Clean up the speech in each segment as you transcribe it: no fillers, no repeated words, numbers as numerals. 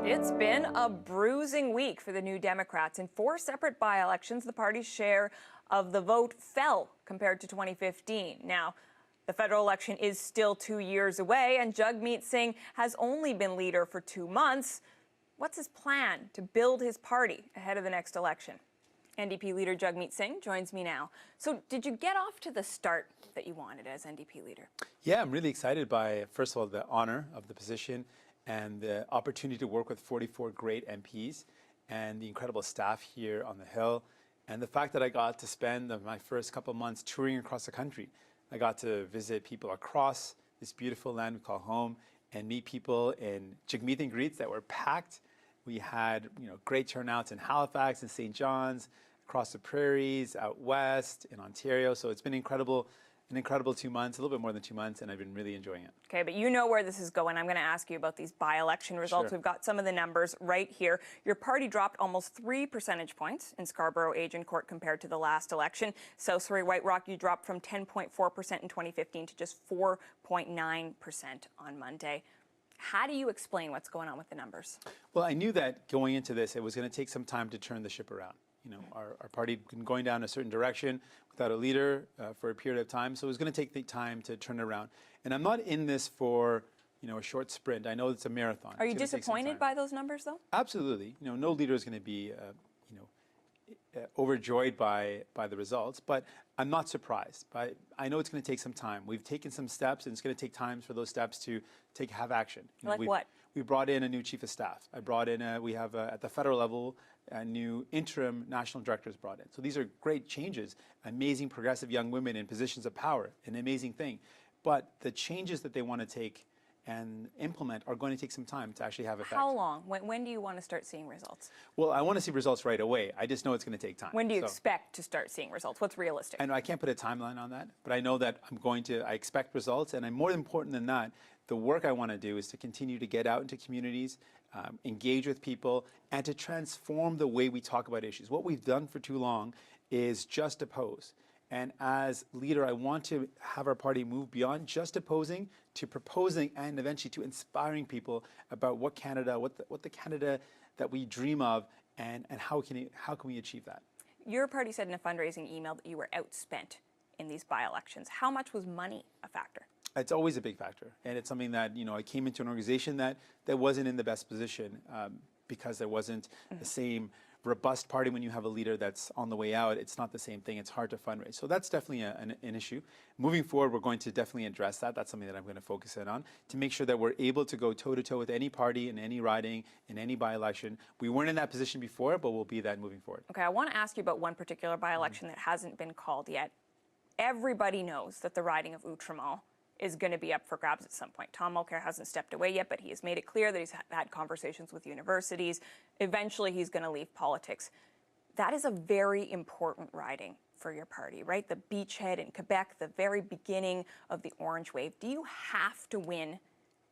It's been a bruising week for the New Democrats. In 4 separate by-elections, the party's share of the vote fell compared to 2015. Now, the federal election is still 2 years away, and Jagmeet Singh has only been leader for 2 months. What's his plan to build his party ahead of the next election? NDP leader Jagmeet Singh joins me now. So did you get off to the start that you wanted as NDP leader? Yeah, I'm really excited by, first of all, the honor of the position and the opportunity to work with 44 great MPs and the incredible staff here on the Hill, and the fact that I got to spend my first couple of months touring across the country. I got to visit people across this beautiful land we call home and meet people in Jagmeet and greets that were packed. We had great turnouts in Halifax and St. John's, across the prairies, out west, in Ontario. So it's been an incredible 2 months, a little bit more than 2 months, and I've been really enjoying it. Okay, but you know where this is going. I'm going to ask you about these by-election results. Sure. We've got some of the numbers right here. Your party dropped almost 3 percentage points in Scarborough Agincourt compared to the last election. South Surrey White Rock, you dropped from 10.4% in 2015 to just 4.9% on Monday. How do you explain what's going on with the numbers? Well, I knew that going into this, it was going to take some time to turn the ship around. Our party had been going down a certain direction without a leader for a period of time, so it was going to take the time to turn it around. And I'm not in this for a short sprint. I know it's a marathon. Are you disappointed by those numbers, though? Absolutely. No leader is going to be overjoyed by the results, but I'm not surprised. I know it's going to take some time. We've taken some steps, and it's going to take time for those steps to have action. What? We brought in a new chief of staff. I brought in we have at the federal level a new interim national directors brought in. So these are great changes, amazing progressive young women in positions of power, an amazing thing. But the changes that they want to take and implement are going to take some time to actually have effect. How long? When do you want to start seeing results? Well, I want to see results right away. I just know it's going to take time. When do you expect to start seeing results? What's realistic? I know I can't put a timeline on that, but I know that I expect results, and more important than that, the work I want to do is to continue to get out into communities, engage with people, and to transform the way we talk about issues. What we've done for too long is just oppose. And as leader, I want to have our party move beyond just opposing to proposing and eventually to inspiring people about what the Canada that we dream of, and how can we achieve that. Your party said in a fundraising email that you were outspent in these by-elections. How much was money a factor? It's always a big factor, and it's something that I came into an organization that wasn't in the best position because there wasn't the same robust party. When you have a leader that's on the way out, it's not the same thing. It's hard to fundraise. So that's definitely an issue. Moving forward, we're going to definitely address that. That's something that I'm going to focus in on to make sure that we're able to go toe-to-toe with any party in any riding, in any by-election. We weren't in that position before, but we'll be that moving forward. Okay, I want to ask you about one particular by-election that hasn't been called yet. Everybody knows that the riding of Outremont is going to be up for grabs at some point. Tom Mulcair hasn't stepped away yet, but he has made it clear that he's had conversations with universities. Eventually, he's going to leave politics. That is a very important riding for your party, right? The beachhead in Quebec, the very beginning of the Orange Wave. Do you have to win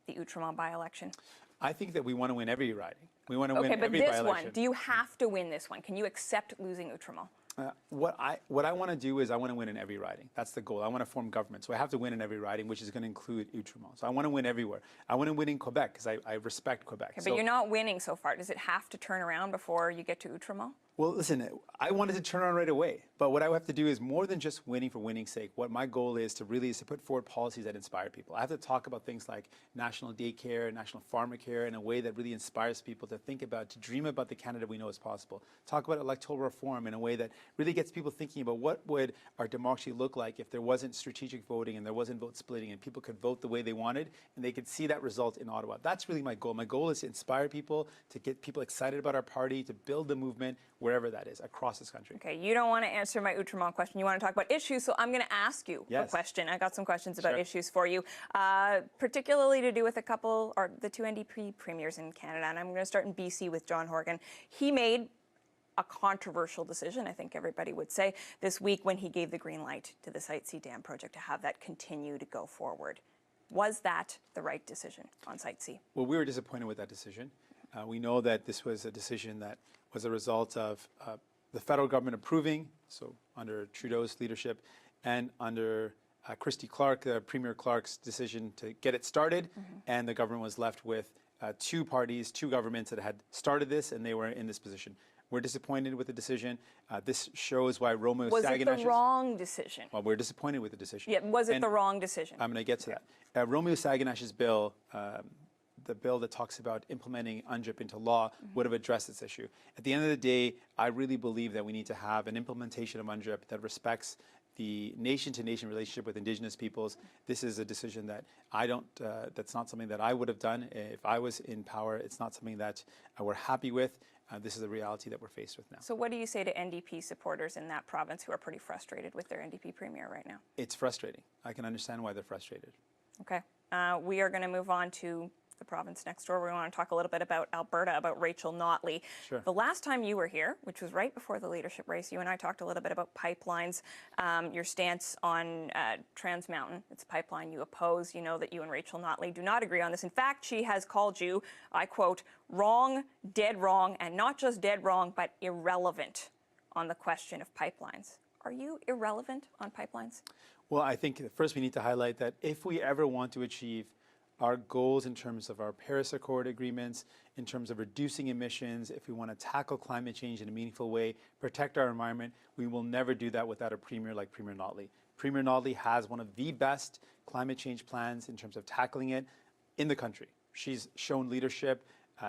the Outremont by-election? I think that we want to win every riding. We want to win every by-election. Okay, but this one, do you have to win this one? Can you accept losing Outremont? What I want to do is I want to win in every riding. That's the goal. I want to form government. So I have to win in every riding, which is going to include Outremont. So I want to win everywhere. I want to win in Quebec because I respect Quebec. Okay, but you're not winning so far. Does it have to turn around before you get to Outremont? Well, listen, I wanted to turn around right away. But what I have to do is more than just winning for winning's sake. What my goal is to put forward policies that inspire people. I have to talk about things like national daycare, national pharmacare in a way that really inspires people to think about, to dream about the Canada we know is possible. Talk about electoral reform in a way that really gets people thinking about what would our democracy look like if there wasn't strategic voting and there wasn't vote splitting and people could vote the way they wanted and they could see that result in Ottawa. That's really my goal. My goal is to inspire people, to get people excited about our party, to build the movement wherever that is, across this country. Okay, you don't want to answer my Outremont question. You want to talk about issues, so I'm going to ask you a question. I got some questions about issues for you, particularly to do with the 2 NDP premiers in Canada. And I'm going to start in BC with John Horgan. He made a controversial decision, I think everybody would say, this week when he gave the green light to the Site C Dam project to have that continue to go forward. Was that the right decision on Site C? Well, we were disappointed with that decision. We know that this was a decision that was a result of the federal government approving, so under Trudeau's leadership, and under Christy Clark, Premier Clark's decision to get it started, and the government was left with two parties, two governments that had started this, and they were in this position. We're disappointed with the decision. This shows why Romeo Was it Saganash's... the wrong decision? Well, we're disappointed with the decision. Yeah, was it the wrong decision? I'm going to get to that. Romeo Saganash's bill, the bill that talks about implementing UNDRIP into law, would have addressed this issue. At the end of the day, I really believe that we need to have an implementation of UNDRIP that respects the nation-to-nation relationship with Indigenous peoples. This is a decision that I don't, that's not something that I would have done if I was in power. It's not something that we're happy with. This is the reality that we're faced with now. So what do you say to NDP supporters in that province who are pretty frustrated with their NDP premier right now? It's frustrating. I can understand why they're frustrated. Okay. We are going to move on to the province next door. We want to talk a little bit about Alberta, about Rachel Notley. Sure. The last time you were here, which was right before the leadership race, you and I talked a little bit about pipelines, your stance on Trans Mountain. It's a pipeline you oppose. You know that you and Rachel Notley do not agree on this. In fact, she has called you, I quote, wrong, and not just dead wrong, but irrelevant on the question of pipelines. Are you irrelevant on pipelines? Well, I think first we need to highlight that if we ever want to achieve our goals in terms of our Paris Accord agreements, in terms of reducing emissions, if we want to tackle climate change in a meaningful way, protect our environment, we will never do that without a premier like Premier Notley. Premier Notley has one of the best climate change plans in terms of tackling it in the country. She's shown leadership.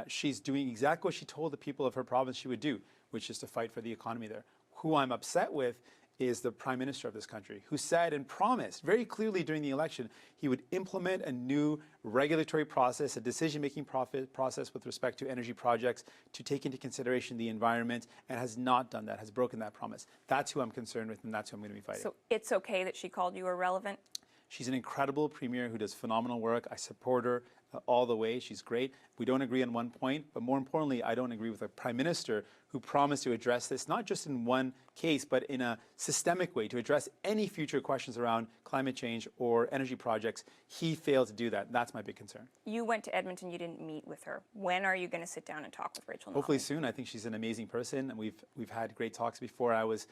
She's doing exactly what she told the people of her province she would do, which is to fight for the economy there. Who I'm upset with is the Prime Minister of this country, who said and promised very clearly during the election he would implement a new regulatory process, a decision-making process with respect to energy projects to take into consideration the environment, and has not done that, has broken that promise. That's who I'm concerned with, and that's who I'm going to be fighting. So it's okay that she called you irrelevant? She's an incredible premier who does phenomenal work. I support her all the way. She's great. We don't agree on one point, but more importantly, I don't agree with a prime minister who promised to address this, not just in one case, but in a systemic way to address any future questions around climate change or energy projects. He failed to do that. That's my big concern. You went to Edmonton. You didn't meet with her. When are you going to sit down and talk with Rachel Notley? Hopefully soon. I think she's an amazing person, and we've had great talks before. I was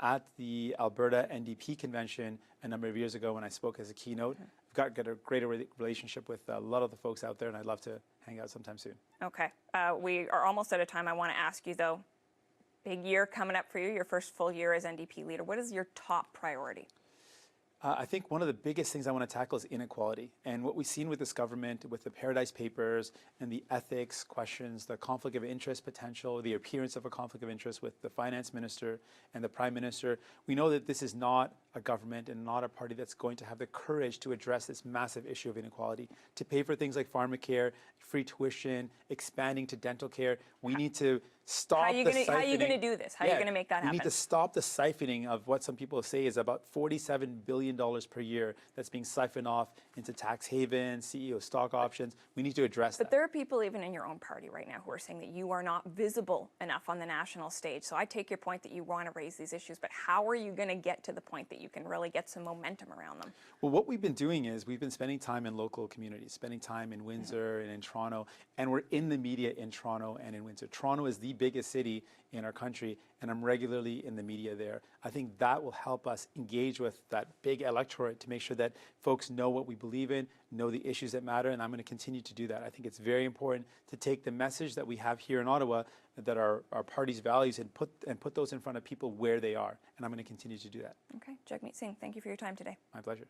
at the Alberta NDP convention a number of years ago when I spoke as a keynote. I've got a great relationship with a lot of the folks out there, and I'd love to hang out sometime soon. Okay. We are almost out of time. I want to ask you, though, big year coming up for you, your first full year as NDP leader. What is your top priority? I think one of the biggest things I want to tackle is inequality. And what we've seen with this government, with the Paradise Papers and the ethics questions, the conflict of interest potential, the appearance of a conflict of interest with the finance minister and the prime minister, we know that this is not a government and not a party that's going to have the courage to address this massive issue of inequality, to pay for things like pharmacare, free tuition, expanding to dental care. We need to stop the siphoning. How are you going to do this? How are you going to make that happen? We need to stop the siphoning of what some people say is about $47 billion per year that's being siphoned off into tax havens, CEO stock options. We need to address that. But there are people even in your own party right now who are saying that you are not visible enough on the national stage. So I take your point that you want to raise these issues, but how are you going to get to the point that you can really get some momentum around them? Well, what we've been doing is we've been spending time in local communities, spending time in Windsor and in Toronto, and we're in the media in Toronto and in Windsor. Toronto is the biggest city in our country, and I'm regularly in the media there. I think that will help us engage with that big electorate to make sure that folks know what we believe in, know the issues that matter, and I'm going to continue to do that. I think it's very important to take the message that we have here in Ottawa, that our party's values, and put those in front of people where they are, and I'm going to continue to do that. Okay, Jagmeet Singh, thank you for your time today. My pleasure.